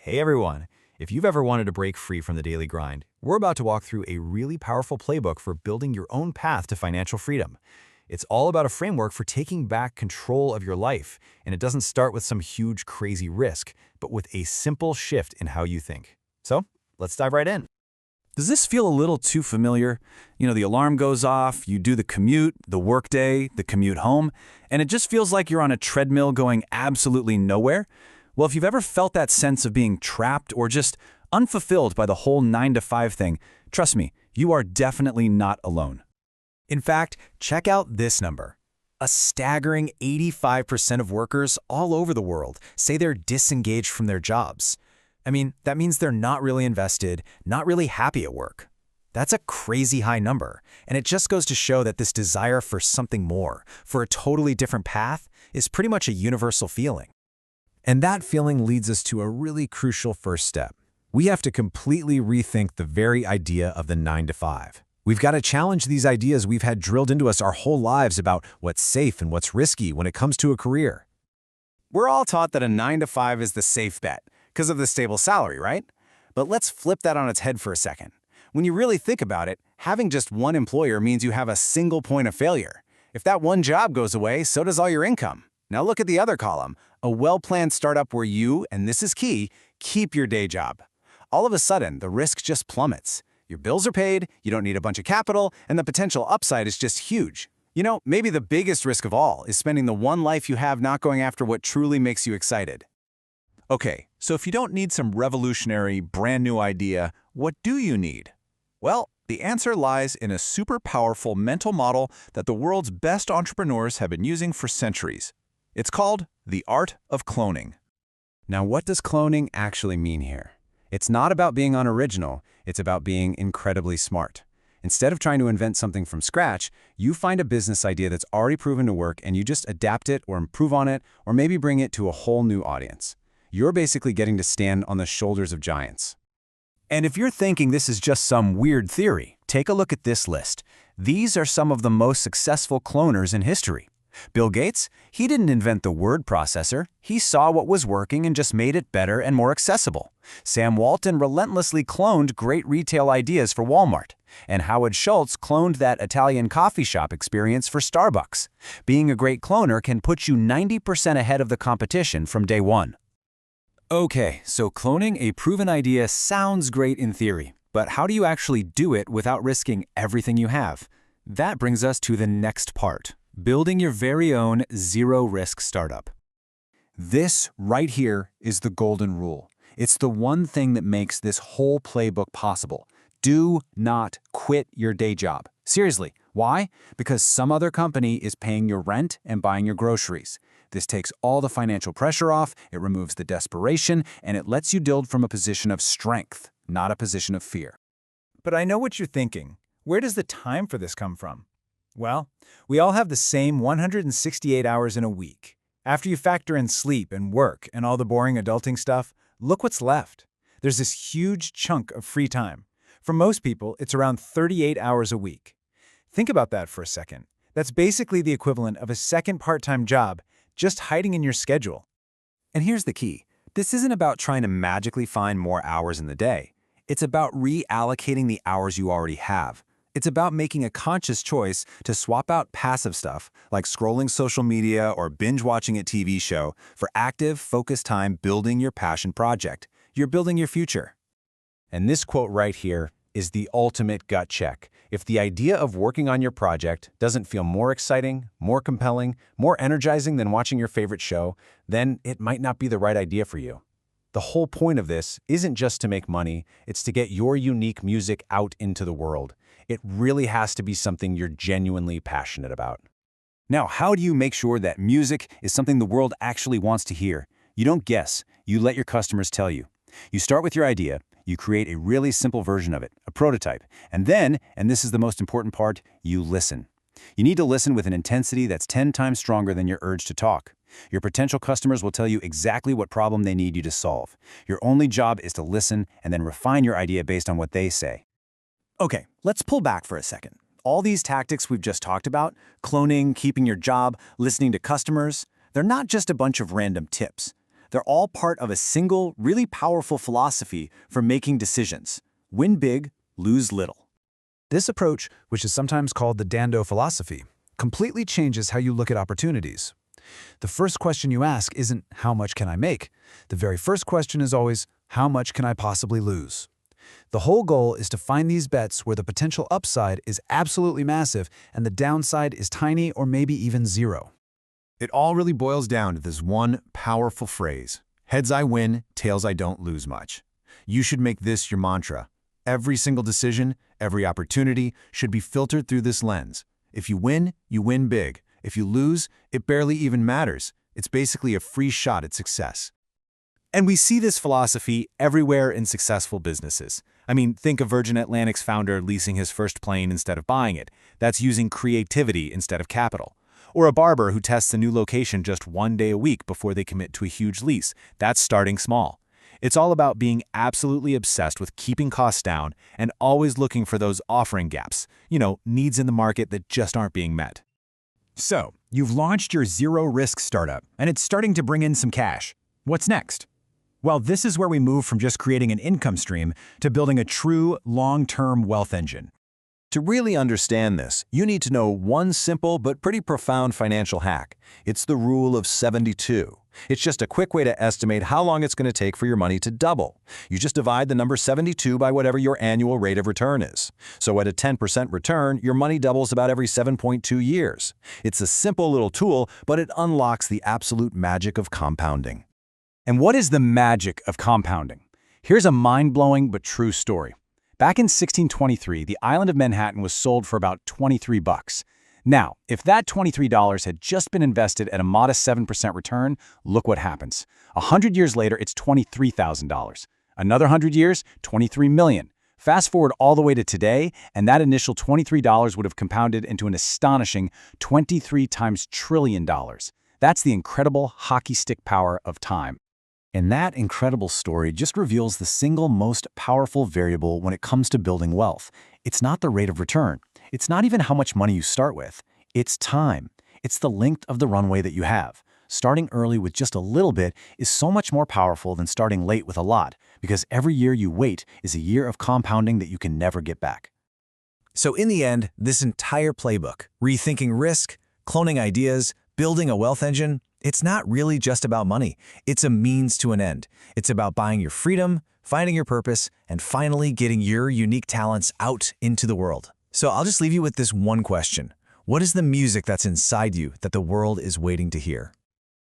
Hey everyone! If you've ever wanted to break free from the daily grind, we're about to walk through a really powerful playbook for building your own path to financial freedom. It's all about a framework for taking back control of your life, and it doesn't start with some huge, crazy risk, but with a simple shift in how you think. So, let's dive right in. Does this feel a little too familiar? The alarm goes off, you do the commute, the workday, the commute home, and it just feels like you're on a treadmill going absolutely nowhere? Well, if you've ever felt that sense of being trapped or just unfulfilled by the whole 9-to-5 thing, trust me, you are definitely not alone. In fact, check out this number. A staggering 85% of workers all over the world say they're disengaged from their jobs. That means they're not really invested, not really happy at work. That's a crazy high number, and it just goes to show that this desire for something more, for a totally different path, is pretty much a universal feeling. And that feeling leads us to a really crucial first step. We have to completely rethink the very idea of the 9-to-5. We've got to challenge these ideas we've had drilled into us our whole lives about what's safe and what's risky when it comes to a career. We're all taught that a 9-to-5 is the safe bet because of the stable salary, right? But let's flip that on its head for a second. When you really think about it, having just one employer means you have a single point of failure. If that one job goes away, so does all your income. Now look at the other column, a well-planned startup where you, and this is key, keep your day job. All of a sudden, the risk just plummets. Your bills are paid, you don't need a bunch of capital, and the potential upside is just huge. Maybe the biggest risk of all is spending the one life you have not going after what truly makes you excited. Okay, so if you don't need some revolutionary, brand new idea, what do you need? Well, the answer lies in a super powerful mental model that the world's best entrepreneurs have been using for centuries. It's called the art of cloning. Now, what does cloning actually mean here? It's not about being unoriginal, it's about being incredibly smart. Instead of trying to invent something from scratch, you find a business idea that's already proven to work and you just adapt it or improve on it or maybe bring it to a whole new audience. You're basically getting to stand on the shoulders of giants. And if you're thinking this is just some weird theory, take a look at this list. These are some of the most successful cloners in history. Bill Gates, he didn't invent the word processor. He saw what was working and just made it better and more accessible. Sam Walton relentlessly cloned great retail ideas for Walmart. And Howard Schultz cloned that Italian coffee shop experience for Starbucks. Being a great cloner can put you 90% ahead of the competition from day one. Okay, so cloning a proven idea sounds great in theory, but how do you actually do it without risking everything you have? That brings us to the next part. Building your very own zero-risk startup. This right here is the golden rule. It's the one thing that makes this whole playbook possible. Do not quit your day job. Seriously, why? Because some other company is paying your rent and buying your groceries. This takes all the financial pressure off, it removes the desperation, and it lets you build from a position of strength, not a position of fear. But I know what you're thinking. Where does the time for this come from? Well, we all have the same 168 hours in a week. After you factor in sleep and work and all the boring adulting stuff, look what's left. There's this huge chunk of free time. For most people, it's around 38 hours a week. Think about that for a second. That's basically the equivalent of a second part-time job just hiding in your schedule. And here's the key. This isn't about trying to magically find more hours in the day. It's about reallocating the hours you already have. It's about making a conscious choice to swap out passive stuff, like scrolling social media or binge-watching a TV show, for active, focused time building your passion project. You're building your future. And this quote right here is the ultimate gut check. If the idea of working on your project doesn't feel more exciting, more compelling, more energizing than watching your favorite show, then it might not be the right idea for you. The whole point of this isn't just to make money, it's to get your unique music out into the world. It really has to be something you're genuinely passionate about. Now, how do you make sure that music is something the world actually wants to hear? You don't guess, you let your customers tell you. You start with your idea, you create a really simple version of it, a prototype, and then, and this is the most important part, you listen. You need to listen with an intensity that's 10 times stronger than your urge to talk. Your potential customers will tell you exactly what problem they need you to solve. Your only job is to listen and then refine your idea based on what they say. Okay, let's pull back for a second. All these tactics we've just talked about, cloning, keeping your job, listening to customers, they're not just a bunch of random tips. They're all part of a single, really powerful philosophy for making decisions. Win big, lose little. This approach, which is sometimes called the Dando philosophy, completely changes how you look at opportunities. The first question you ask isn't, how much can I make? The very first question is always, how much can I possibly lose? The whole goal is to find these bets where the potential upside is absolutely massive and the downside is tiny or maybe even zero. It all really boils down to this one powerful phrase: heads I win, tails I don't lose much. You should make this your mantra. Every single decision, every opportunity should be filtered through this lens. If you win big. If you lose, it barely even matters. It's basically a free shot at success. And we see this philosophy everywhere in successful businesses. I mean, think of Virgin Atlantic's founder leasing his first plane instead of buying it. That's using creativity instead of capital. Or a barber who tests a new location just one day a week before they commit to a huge lease. That's starting small. It's all about being absolutely obsessed with keeping costs down and always looking for those offering gaps, needs in the market that just aren't being met. So, you've launched your zero-risk startup, and it's starting to bring in some cash. What's next? Well, this is where we move from just creating an income stream to building a true, long-term wealth engine. To really understand this, you need to know one simple but pretty profound financial hack. It's the rule of 72. It's just a quick way to estimate how long it's going to take for your money to double. You just divide the number 72 by whatever your annual rate of return is. So at a 10% return, your money doubles about every 7.2 years. It's a simple little tool, but it unlocks the absolute magic of compounding. And what is the magic of compounding? Here's a mind-blowing but true story. Back in 1623, the island of Manhattan was sold for about $23. Now, if that $23 had just been invested at a modest 7% return, look what happens. 100 years later, it's $23,000. Another 100 years, $23 million. Fast forward all the way to today, and that initial $23 would have compounded into an astonishing 23 times trillion dollars. That's the incredible hockey stick power of time. And that incredible story just reveals the single most powerful variable when it comes to building wealth. It's not the rate of return. It's not even how much money you start with. It's time. It's the length of the runway that you have. Starting early with just a little bit is so much more powerful than starting late with a lot, because every year you wait is a year of compounding that you can never get back. So in the end, this entire playbook, rethinking risk, cloning ideas, building a wealth engine, it's not really just about money. It's a means to an end. It's about buying your freedom, finding your purpose, and finally getting your unique talents out into the world. So I'll just leave you with this one question. What is the music that's inside you that the world is waiting to hear?